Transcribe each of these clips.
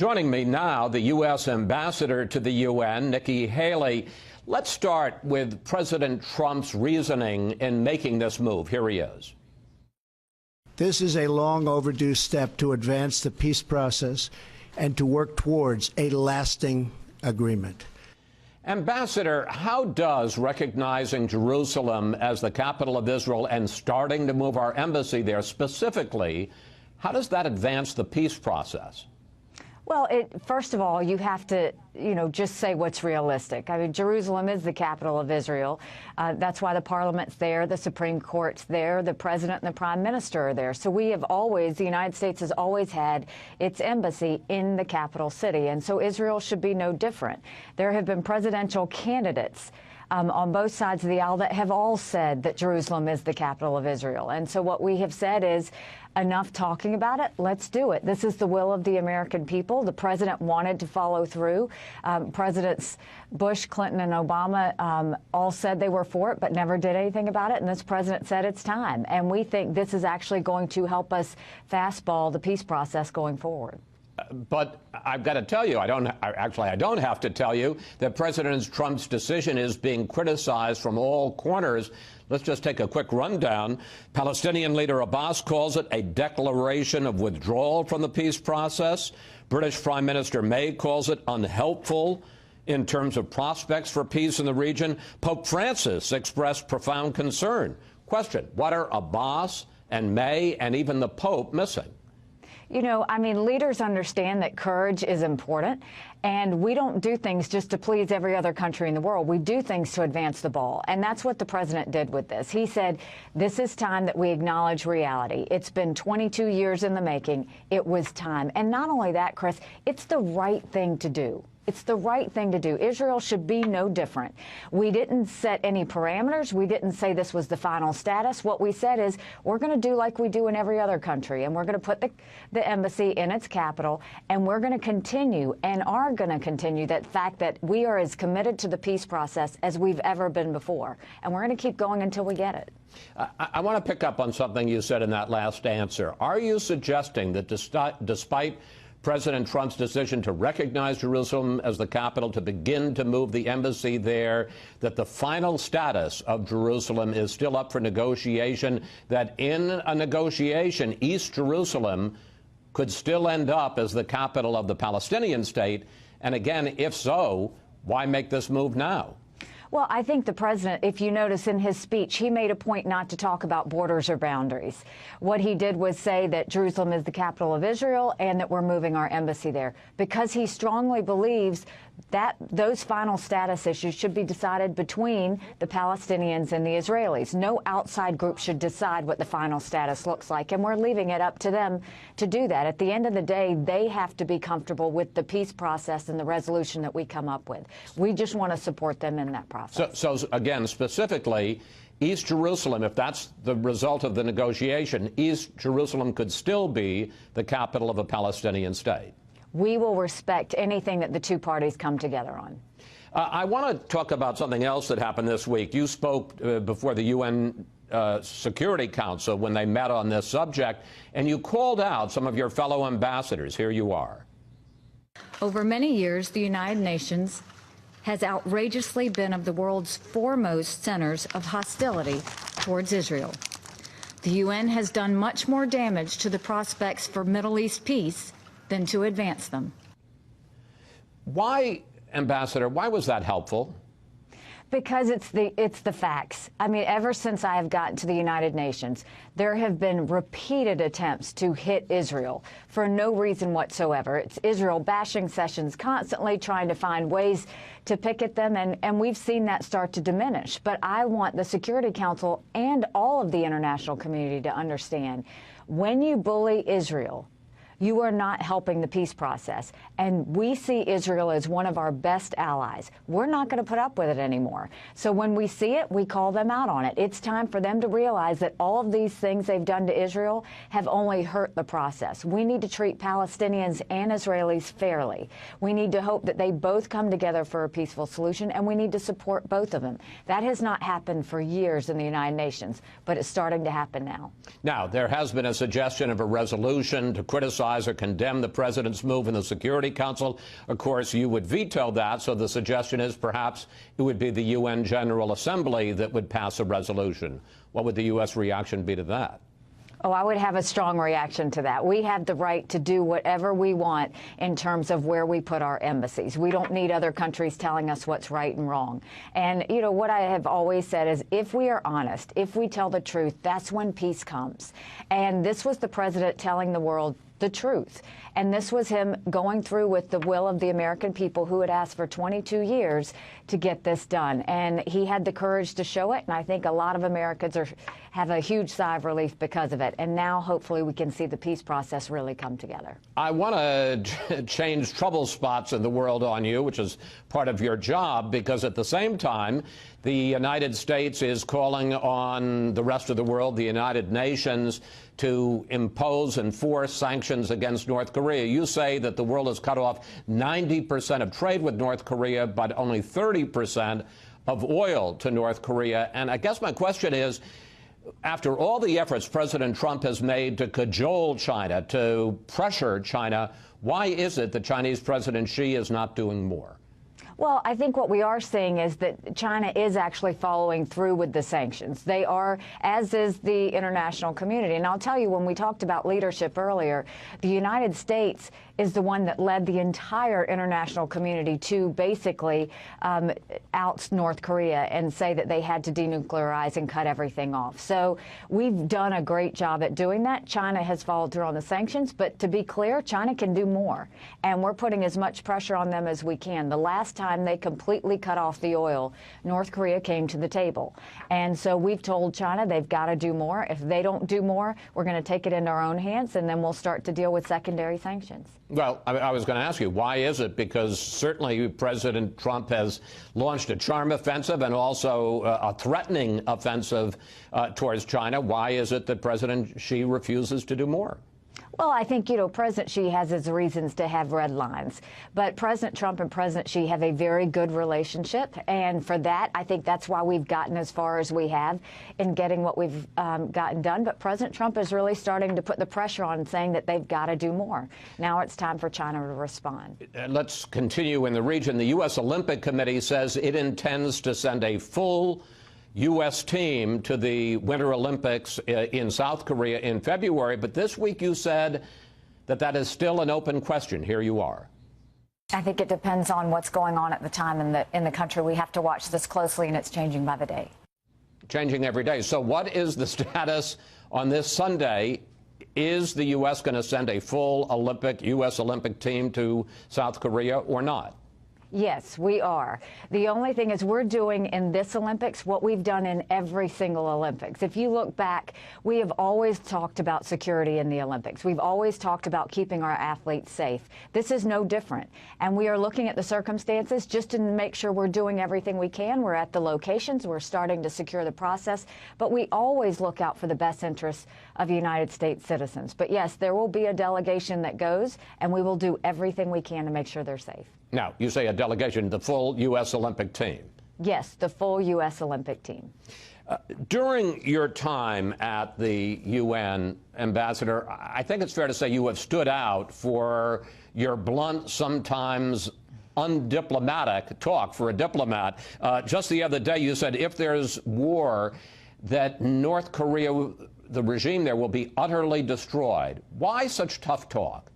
Joining me now, the U.S. Ambassador to the UN, Nikki Haley. Let's start with President Trump's reasoning in making this move. Here he is. This is a long overdue step to advance the peace process and to work towards a lasting agreement. Ambassador, how does recognizing Jerusalem as the capital of Israel and starting to move our embassy there specifically, how does that advance the peace process? Well, first of all, you have to, just say what's realistic. I mean, Jerusalem is the capital of Israel. That's why the parliament's there, the Supreme Court's there, the president and the prime minister are there. So we have always, the United States has always had its embassy in the capital city. And so Israel should be no different. There have been presidential candidates on both sides of the aisle that have all said that Jerusalem is the capital of Israel. And so what we have said is, enough talking about it, let's do it. This is the will of the American people. The president wanted to follow through. Presidents Bush, Clinton, and Obama all said they were for it, but never did anything about it. And this president said it's time. And we think this is actually going to help us fastball the peace process going forward. But I've got to tell you, I don't have to tell you that President Trump's decision is being criticized from all corners. Let's just take a quick rundown. Palestinian leader Abbas calls it a declaration of withdrawal from the peace process. British Prime Minister May calls it unhelpful in terms of prospects for peace in the region. Pope Francis expressed profound concern. Question, what are Abbas and May and even the Pope missing? Leaders understand that courage is important, and we don't do things just to please every other country in the world. We do things to advance the ball, and that's what the president did with this. He said, this is time that we acknowledge reality. It's been 22 years in the making. It was time. And not only that, Chris, it's the right thing to do. It's the right thing to do. Israel should be no different. We didn't set any parameters. We didn't say this was the final status. What we said is we're going to do like we do in every other country, and we're going to put the embassy in its capital, and we're going to continue and are going to continue that fact that we are as committed to the peace process as we've ever been before, and we're going to keep going until we get it. I want to pick up on something you said in that last answer. Are you suggesting that despite President Trump's decision to recognize Jerusalem as the capital, to begin to move the embassy there, that the final status of Jerusalem is still up for negotiation, that in a negotiation, East Jerusalem could still end up as the capital of the Palestinian state? And again, if so, why make this move now? Well, I think the president, if you notice in his speech, he made a point not to talk about borders or boundaries. What he did was say that Jerusalem is the capital of Israel and that we're moving our embassy there, because he strongly believes that those final status issues should be decided between the Palestinians and the Israelis. No outside group should decide what the final status looks like, and we're leaving it up to them to do that. At the end of the day, they have to be comfortable with the peace process and the resolution that we come up with. We just want to support them in that process. So again, specifically, East Jerusalem, if that's the result of the negotiation, East Jerusalem could still be the capital of a Palestinian state. We will respect anything that the two parties come together on. I want to talk about something else that happened this week. You spoke before the UN Security Council when they met on this subject, and you called out some of your fellow ambassadors. Here you are. Over many years, the United Nations has outrageously been of the world's foremost centers of hostility towards Israel. The UN has done much more damage to the prospects for Middle East peace than to advance them. Why, Ambassador, why was that helpful? Because it's the facts. I mean, ever since I have gotten to the United Nations, there have been repeated attempts to hit Israel for no reason whatsoever. It's Israel bashing sessions, constantly trying to find ways to pick at them, and we've seen that start to diminish. But I want the Security Council and all of the international community to understand, when you bully Israel, you are not helping the peace process. And we see Israel as one of our best allies. We're not going to put up with it anymore. So when we see it, we call them out on it. It's time for them to realize that all of these things they've done to Israel have only hurt the process. We need to treat Palestinians and Israelis fairly. We need to hope that they both come together for a peaceful solution, and we need to support both of them. That has not happened for years in the United Nations, but it's starting to happen now. Now, there has been a suggestion of a resolution to criticize criticize or condemn the president's move in the Security Council. Of course, you would veto that, so the suggestion is perhaps it would be the UN General Assembly that would pass a resolution. What would the U.S. reaction be to that? Oh, I would have a strong reaction to that. We have the right to do whatever we want in terms of where we put our embassies. We don't need other countries telling us what's right and wrong. And, you know, what I have always said is if we are honest, if we tell the truth, that's when peace comes. And this was the president telling the world the truth. And this was him going through with the will of the American people who had asked for 22 years to get this done. And he had the courage to show it. And I think a lot of Americans have a huge sigh of relief because of it. And now, hopefully, we can see the peace process really come together. I want to change trouble spots in the world on you, which is part of your job, because at the same time, the United States is calling on the rest of the world, the United Nations, to impose and force sanctions against North Korea. You say that the world has cut off 90% of trade with North Korea, but only 30% of oil to North Korea. And I guess my question is, after all the efforts President Trump has made to cajole China, to pressure China, why is it that Chinese President Xi is not doing more? Well, I think what we are seeing is that China is actually following through with the sanctions. They are, as is the international community. And I'll tell you, when we talked about leadership earlier, the United States is the one that led the entire international community to basically out North Korea and say that they had to denuclearize and cut everything off. So we've done a great job at doing that. China has followed through on the sanctions. But to be clear, China can do more. And we're putting as much pressure on them as we can. The last time they completely cut off the oil, North Korea came to the table. And so we've told China they've got to do more. If they don't do more, we're going to take it into our own hands, and then we'll start to deal with secondary sanctions. Well, I was going to ask you, why is it? Because certainly President Trump has launched a charm offensive and also a threatening offensive towards China. Why is it that President Xi refuses to do more? Well, I think, you know, President Xi has his reasons to have red lines. But President Trump and President Xi have a very good relationship. And for that, I think that's why we've gotten as far as we have in getting what we've gotten done. But President Trump is really starting to put the pressure on, saying that they've got to do more. Now it's time for China to respond. Let's continue in the region. The U.S. Olympic Committee says it intends to send a full U.S. team to the Winter Olympics in South Korea in February. But this week you said that that is still an open question. Here you are. I think it depends on what's going on at the time in the country. We have to watch this closely, and it's changing by the day. Changing every day. So what is the status on this Sunday? Is the U.S. going to send a full U.S. Olympic team to South Korea or not? Yes, we are. The only thing is we're doing in this Olympics what we've done in every single Olympics. If you look back, we have always talked about security in the Olympics. We've always talked about keeping our athletes safe. This is no different. And we are looking at the circumstances just to make sure we're doing everything we can. We're at the locations. We're starting to secure the process. But we always look out for the best interests of United States citizens. But yes, there will be a delegation that goes, and we will do everything we can to make sure they're safe. Now, you say a delegation, the full U.S. Olympic team. Yes, the full U.S. Olympic team. During your time at the UN, Ambassador, I think it's fair to say you have stood out for your blunt, sometimes undiplomatic talk for a diplomat. Just the other day, you said if there's war, that North Korea, the regime there, will be utterly destroyed. Why such tough talk?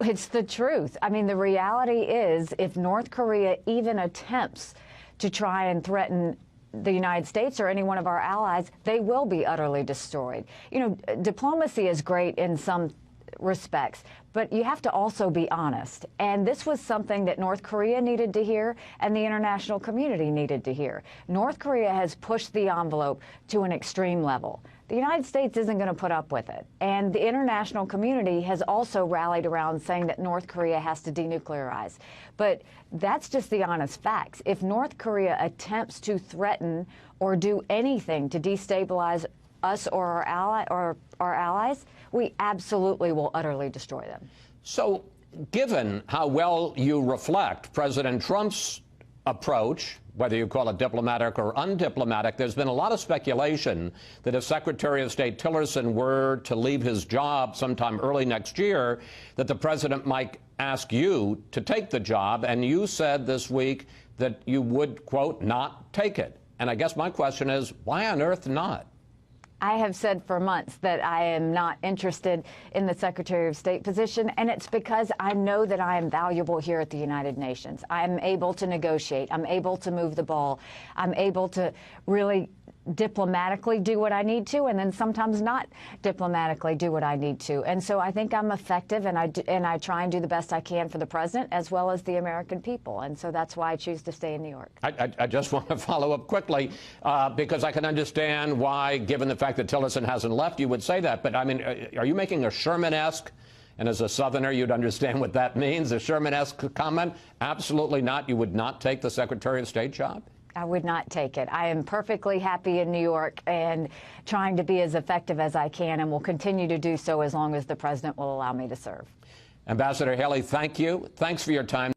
It's the truth. I mean, the reality is if North Korea even attempts to try and threaten the United States or any one of our allies, they will be utterly destroyed. You know, diplomacy is great in some respects, but you have to also be honest. And this was something that North Korea needed to hear and the international community needed to hear. North Korea has pushed the envelope to an extreme level. The United States isn't going to put up with it. And the international community has also rallied around saying that North Korea has to denuclearize. But that's just the honest facts. If North Korea attempts to threaten or do anything to destabilize us or our allies, we absolutely will utterly destroy them. So given how well you reflect President Trump's approach, whether you call it diplomatic or undiplomatic, there's been a lot of speculation that if Secretary of State Tillerson were to leave his job sometime early next year, that the president might ask you to take the job. And you said this week that you would, quote, not take it. And I guess my question is, why on earth not? I have said for months that I am not interested in the Secretary of State position, and it's because I know that I am valuable here at the United Nations. I am able to negotiate. I'm able to move the ball. I'm able to really diplomatically do what I need to, and then sometimes not diplomatically do what I need to. And so I think I'm effective, and I try and do the best I can for the president as well as the American people. And so that's why I choose to stay in New York. I just want to follow up quickly because I can understand why, given the fact that Tillerson hasn't left, you would say that. But I mean, are you making a Sherman-esque? And as a Southerner, you'd understand what that means, a Sherman-esque comment? Absolutely not. You would not take the Secretary of State job? I would not take it. I am perfectly happy in New York and trying to be as effective as I can, and will continue to do so as long as the president will allow me to serve. Ambassador Haley, thank you. Thanks for your time.